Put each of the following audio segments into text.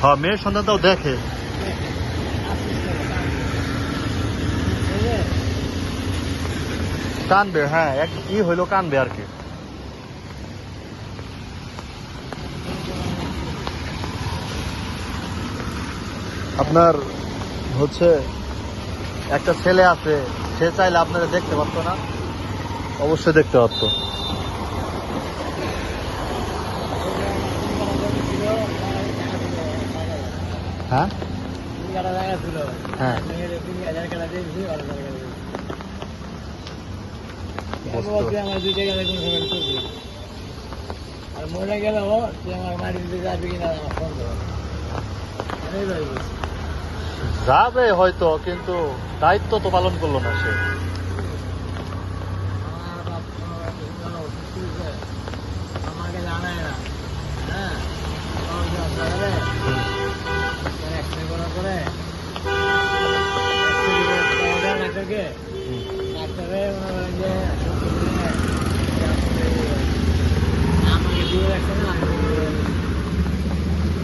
হ্যাঁ, মেয়ের সন্তানটাও দেখে। কানবে, হ্যাঁ, এক ই হইলো কানবে আর কি। আপনার হচ্ছে একটা ছেলে আছে, সে চাইলে আপনারা দেখতে পারতো না? অবশ্যই দেখতে পারতো। হ্যাঁ হ্যাঁ, আর মরে গেল তুই আমার মাটি দিতে যাবি কিনা আমার সন্দেহ। যাবে হয়তো, কিন্তু দায়িত্ব তো পালন করলো না সে। আমাকে জানায় না, হ্যাঁ করার পরে ডাক্তারকে ডাক্তারে মনে করেন যে আমাকে দিয়ে রাখছে না,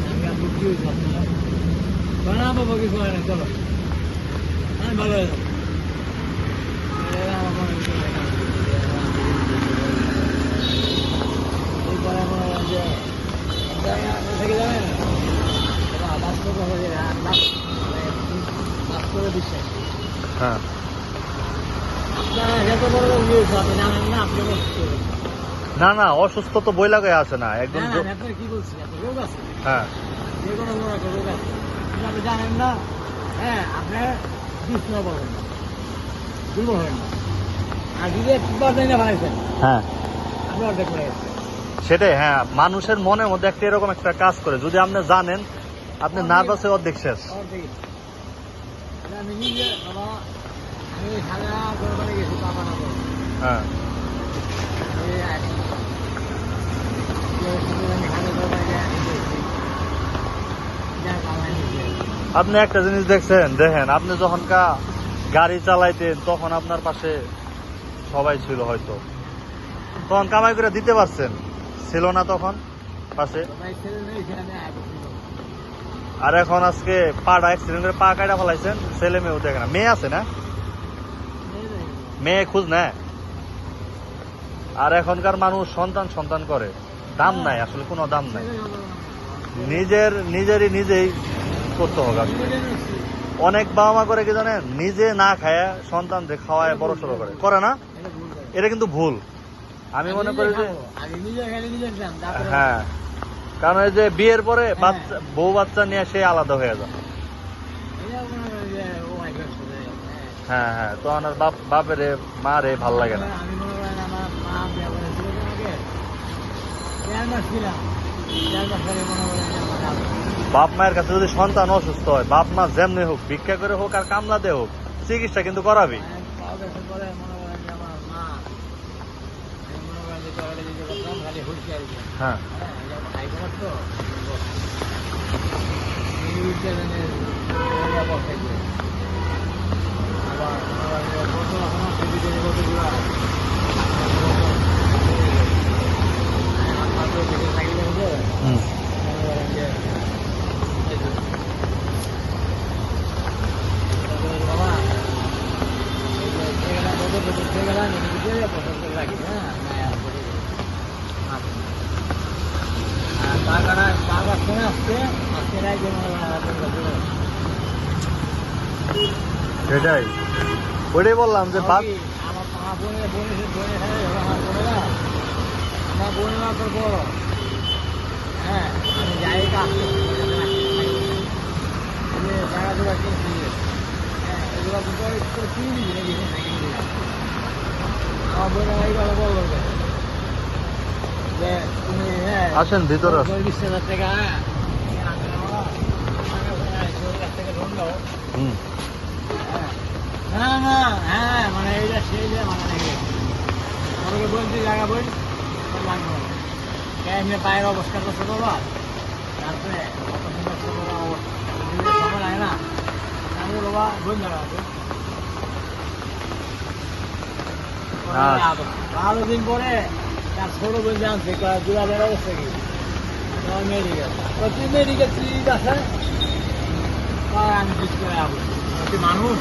আমি আপনি কি না বাবা কিছু হয় না, চলো আমি ভালো হয়ে যাবো। আমার মনে এরপরে মনে করেন যে থেকে যাবে না বাস্তবে বিশ্বাস। হ্যাঁ, আপনারা যত বড় লোক নিয়েছে আপনি জানেন না, আপনি না না, অসুস্থ তো বই লাগাই আছে না একদম। আপনার কি বলছি, আপনার রোগ আছে, হ্যাঁ, যে কোনো রোগ আছে, আপনি জানেন না। হ্যাঁ, আপনার দুষ্ণ পাবেন না, দুর্বল হবেন না। আর যদি একবার জানি বানাইছেন, হ্যাঁ আপনি অর্ধেক করে গেছেন। সেটাই। হ্যাঁ, মানুষের মনের মধ্যে একটা এরকম একটা কাজ করে, যদি আপনি জানেন আপনি নার্ভাস হয়ে অর্ধেক শেষ। আমি নিজে বাবা, আমি সারা করে গেছি বাবা না করে। হ্যাঁ, আপনি একটা জিনিস দেখছেন, দেখেন আপনি যখন গাড়ি চালাইতেন তখন আপনার পাশে সবাই ছিল, হয়তো তখন কামাই করে দিতে পারছেন, ছিল না তখন পাশে। আর এখন আজকে পাটা অ্যাক্সিডেন্ট করে পা কাটা ফেলাইছেন, ছেলে মেয়েও দেখে না। মেয়ে আছে না, মেয়ে খোঁজ নেয়। আর এখনকার মানুষ সন্তান সন্তান করে, দাম নাই, আসলে কোনো দাম নাই। নিজেই করতে হবে আসলে। অনেক বাবা মা করে কি জানেন, নিজে না খায় সন্তানদের খাওয়ায় বড় সড়ো করে না, এটা কিন্তু ভুল। আমি মনে করি যে হ্যাঁ, কারণ এই যে বিয়ের পরে বউ বাচ্চা নিয়ে সে আলাদা হয়ে যায়। হ্যাঁ হ্যাঁ, তো আমার বাপের মা রে ভাল লাগে না। বাপ মায়ের কাছে যদি সন্তান অসুস্থ হয়, বাপ মা যেমনি হোক, ভিক্ষা করে হোক আর কামলাতে হোক, চিকিৎসা কিন্তু করাবি। হ্যাঁ, সেটাই, ওইটাই বললাম যে বাপ আমার বোনেরা তো বড়। হ্যাঁ, আমি যাই জায়গা জোড়া কিনছি, হ্যাঁ এগুলো কিনবি নাকি? আমার বোনেরা এইগুলো বড় করবে যে তুমি আসেন ভিতরে, 20,000 টাকা লোন দাও। না না, হ্যাঁ মানে এইটা সেই যে মানে আমাকে বলছি জায়গা বই লাগবে, এমনি পায়ের অবস্থা করতে বাবা, তারপরে সময় লাগে না, আমি বাবা বই জায়গা আছে। ভালো দিন পরে তার ছোট বই জানছে জোড়াদের অবস্থা কি, মেডিকেল তো তুই মেডিকেল ঠিক আছে আমি ঠিক করে যাবো তুই মানুষ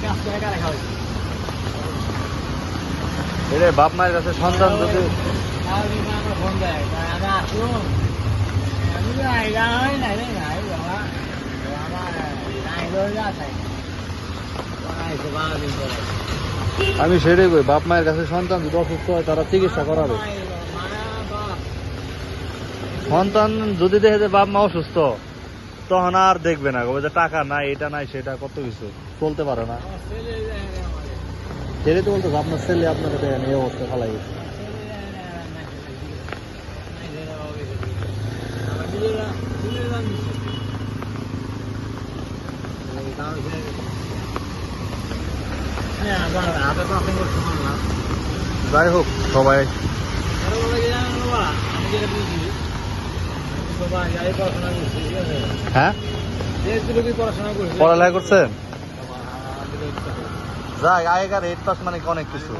কাজ করে কারে খাওয়াই এরে বাপ মায়ের কাছে সন্তান যদি ফোন দেয় আমি আসুন আমি নাই নাই নাই নাই বাবা আমার নাই ধরে যাচ্ছে আমি সেটাই কই, বাপ মায়ের কাছে সন্তান যদি অসুস্থ হয় তারা চিকিৎসা করাবে। সন্তান যদি দেখে যে বাপ মা অসুস্থ তখন আর দেখবে না, যে টাকা নাই, এটা নাই, সেটা কত কিছু চলতে পারে না। ছেলে তো বলতো আপনার ছেলে আপনাকে দেখেন এই অবস্থা খালাই গেছে। যাই হোক সবাই হ্যাঁ পড়ালেখা করছেন, যাই আগেকার 8 পাস মানে কি অনেক কিছু।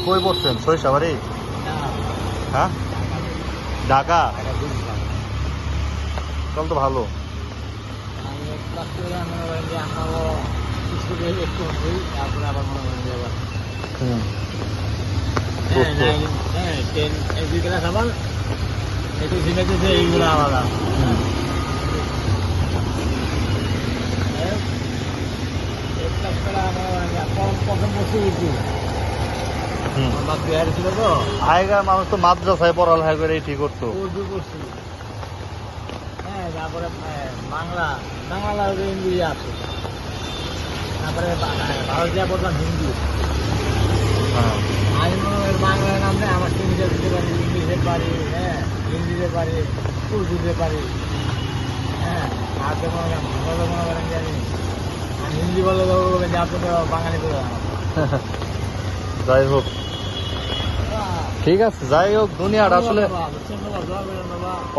কই পড়ছেন? সরিষাবাড়ি? হ্যাঁ ঢাকা, চল তো ভালো। হুম এইগুলো আলাদা প্রথম বছর ছিল তো আগেকার মানুষ তো মাদ্রাসায় পড়ালেখা করে ঠিক করতো। উর্দু করছি হ্যাঁ, তারপরে বাংলা বাংলা হিন্দি আছে, তারপরে ভারতীয় পড়লাম হিন্দি। আমি মনে হয় বাংলার নামে আমার টিভিতে দিতে পারি, ইংলিশে পারি, হ্যাঁ হিন্দিতে পারি, উর্দুতে পারি, হ্যাঁ আর তো মনে করেন জানি আর হিন্দি বলে যে আপনি বাঙালি করে যাই হোক ঠিক আছে, যাই হোক দুনিয়াটা আসলে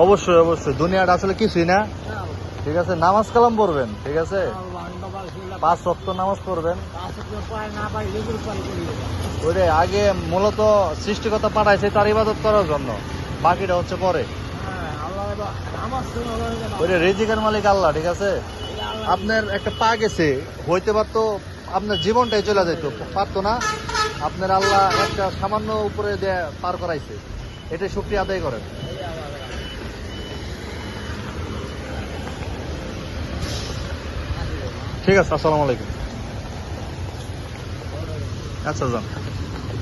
অবশ্যই অবশ্যই দুনিয়াটা আসলে কিছুই না। ঠিক আছে, নামাজ কালাম পড়বেন, ঠিক আছে 5 ওয়াক্ত নামাজ পড়বেন। ওইটাই আগে মূলত সৃষ্টিকর্তা পাঠাইছে তার ইবাদত করার জন্য, বাকিটা হচ্ছে পরে। ওইটা রিজিকের মালিক আল্লাহ, ঠিক আছে। আপনার একটা পা গেছে, হইতে পারতো আপনার জীবনটাই চলে যেত, পারতো না। আপনার আল্লাহ একটা সামান্য উপরে দিয়ে পার করাইছে, এটা শুকরিয়া আদায় করেন। ঠিক আছে, আসসালামু আলাইকুম। আচ্ছা যান।